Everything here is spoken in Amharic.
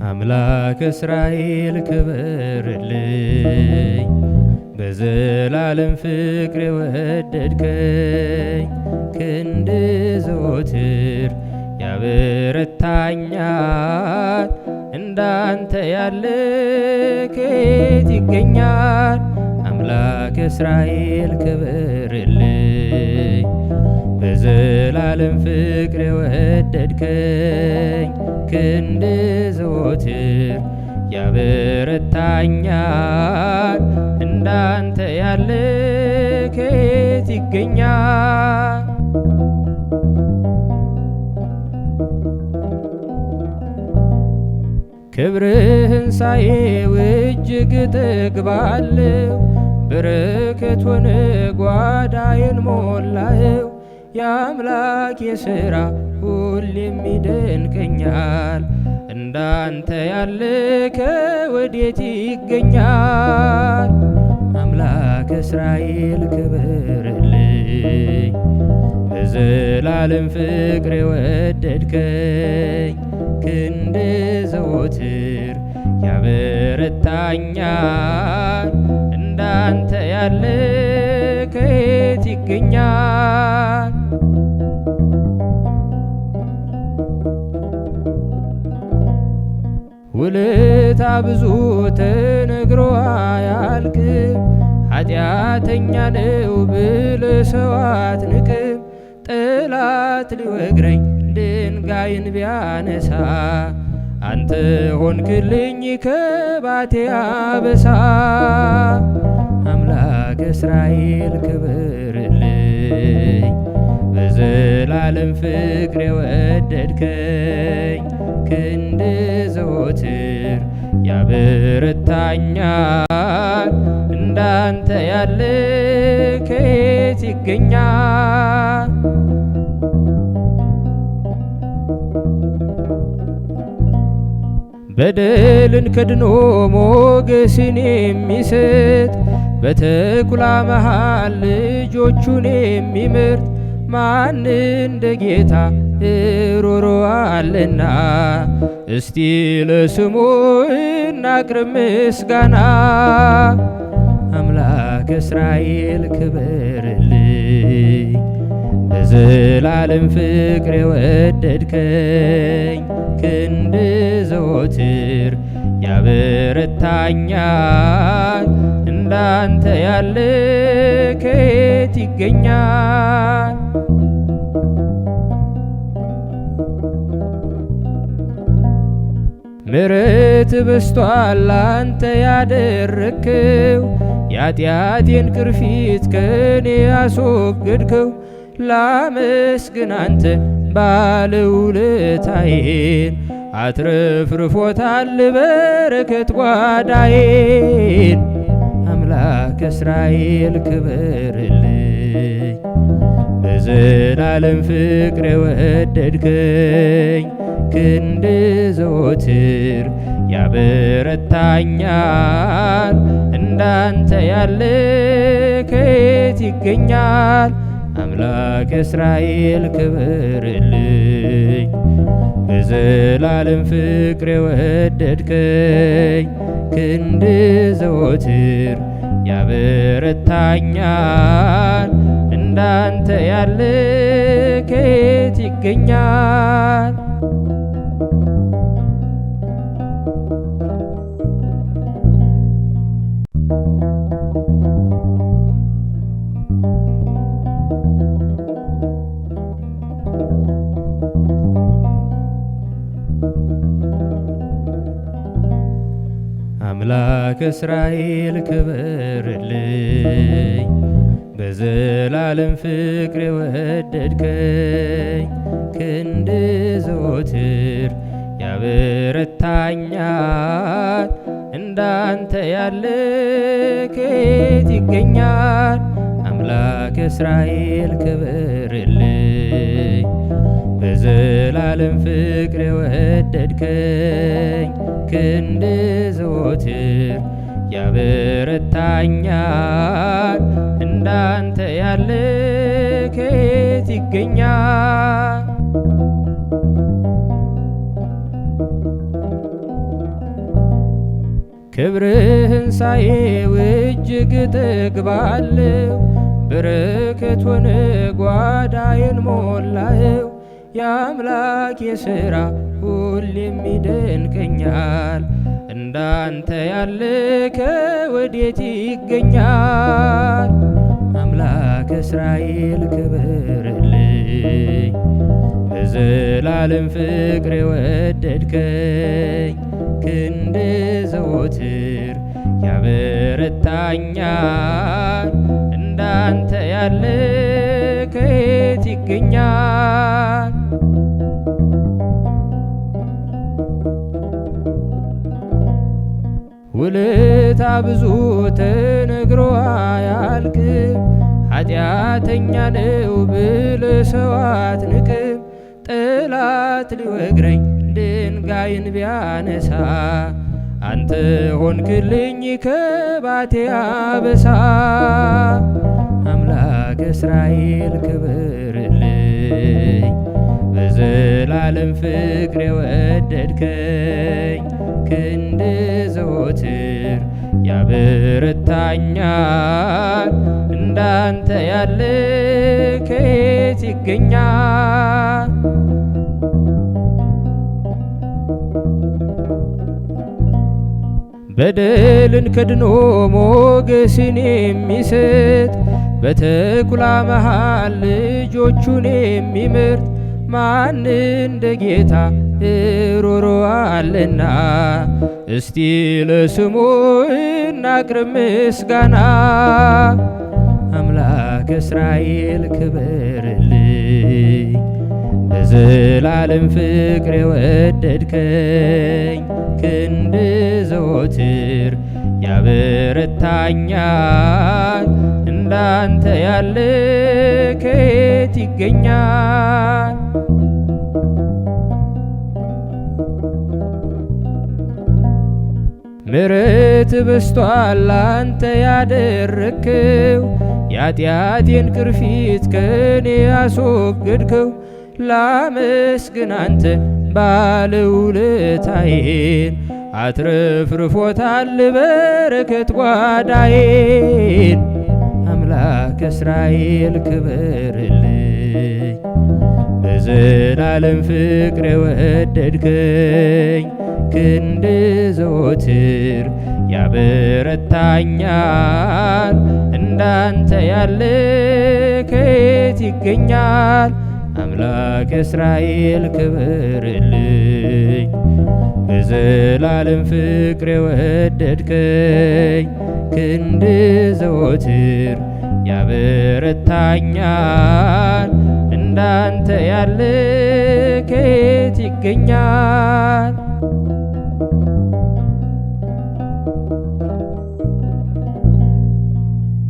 አምላክ እስራኤል ክበርልኝ፣ በዘላለም ፍቅር የወደድከኝ ክንድ ዘወትር ያበረታኛል። እንዳንተ ያለ ከየት ይገኛል? አምላክ እስራኤል ክበርልኝ፣ በዘላለም ፍቅር የወደድከኝ ክንድ ዘወትር ያበረታኛል። እንዳንተ ያለ ከየት ይገኛል? ክብርህን ሳየው እጅግ እጠግባለሁ፣ በረከት ሆነ ጓዳዬን ሞላኸው። የአምላክ የሥራ ሁሌም ይደንቀኛል፣ እንዳንተ ያለ ከወዴት ይገኛል? አምላክ እስራኤል ክበርልኝ፣ በዘላለም ፍቅር የወደድከኝ ክንድ ዘወትር ያበረታኛል። እንዳንተ ያለ ከየት ይገኛል? ውለታ ብዙ ተነግሮ አያልቅም፣ ኃጢአተኛ ነው ብለህ ሰው አትንቅም። ጠላት ሊወግረኝ ድንጋይን ቢያነሳ፣ አንተ ሆንክልኝ ከባቴ አበሳ። አምላክ እስራኤል ክበርልኝ፣ በዘላለም ፍቅር የወደድከኝ ክንድ ዘወትር ያበረታኛል። እንዳንተ ያለ ከየት ይገኛል? በደልን ከድኖ ሞገስን የሚሰጥ፣ በተኩላ መሃል ልጆቹን የሚመርጥ ማን እንደ ጌታ ሩሩ አለና? እስቲ ለስሙ እናቅርብ ምስጋና። አምላክ እስራኤል ክበርልኝ፣ በዘላለም ፍቅር የወደድከኝ ክንድ ዘወትር ያበረታኛል። እንዳንተ ያለ ከየት ይገኛል? ምሕረት በስቷል አንተ ያደረግከው፣ የኃጢአቴን ቅርፊት ከኔ ያስወገድከው። ላመስግን አንተ ባለውለታዬን፣ አትረፍርፎታል በረከት ጓዳዬን። አምላክ እስራኤል ክበርልኝ፣ በዘላለም ፍቅር የወደድከኝ ክንድ ዘወትር ያበረታኛል። እንዳንተ ያለ ከየት ይገኛል? አምላክ እስራኤል ክበርልኝ፣ በዘላለም ፍቅር የወደድከኝ ክንድ ዘወትር ያበረታኛል። እንዳንተ ያለ ከየት ይገኛል? አምላክ እስራኤል ክበርልኝ፣ በዘላለም ፍቅር የወደድከኝ ክንድ ዘወትር ያበረታኛል። እንዳንተ ያለ ከየት ይገኛል? አምላክ እስራኤል ክበርልኝ፣ በዘላለም ፍቅር የወደድከኝ ክንድ ዘወትር ያበረታኛል። እንዳንተ ያለ ከየት ይገኛል? ክብርህን ሳየው እጅግ እጠግባለሁ። በረከት ሆነ ጓዳዬን ሞላኸው። የአምላክ የሥራ ሁሌም ይደንቀኛል። እንዳንተ ያለ ከወዴት ይገኛል? አምላክ እስራኤል ክበርልኝ። በዘላለም ፍቅር የወደድከኝ ክንድ ዘወትር ያበረታኛል። እንዳንተ ያለ ከየት ይገኛል? ውለታ ብዙ ተነግሮ አያልቅም። ኃጢአተኛ ነው ብለህ ሰው አትንቅም። ጠላት ሊወግረኝ ድንጋይን ቢያነሳ አንተ ሆንክልኝ ከባቴ አበሳ። አምላክ እስራኤል ክበርልኝ። በዘላለም ፍቅር የወደድከኝ ክንድ ዘወትር ያበረታኛል። እንዳንተ ያለ ከየት ይገኛል? በደልን ከድኖ ሞገስን የሚሰጥ በተኩላ መሃል ልጆቹን የሚመርጥ ማን እንደ ጌታ ሩሩ አለና? እስቲ ለስሙ እናቅርብ ምስጋና። አምላክ እስራኤል ክበርልኝ። በዘላለም ፍቅር የወደድከኝ ክንድ ዘወትር ያበረታኛል። እንዳንተ ያለ ከየት ይገኛል? ምሕረት በስቷል አንተ ያደረግከው፣ የኃጢአቴን ቅርፊት ከኔ ያስወገድከው። ላመስግን አንተ ባለውለታዬን፣ አትረፍርፎታል በረከት ጓዳዬን። አምላክ እስራኤል ክበርልኝ። በዘላለም ፍቅር የወደድከኝ ክንድ ዘወትር ያበረታኛል። እንዳንተ ያለ ከየት ይገኛል? አምላክ እስራኤል ክበርልኝ። በዘላለም ፍቅር የወደድከኝ ክንድ ዘወትር ያበረታኛል። እንዳንተ ያለ ከየት ይገኛል?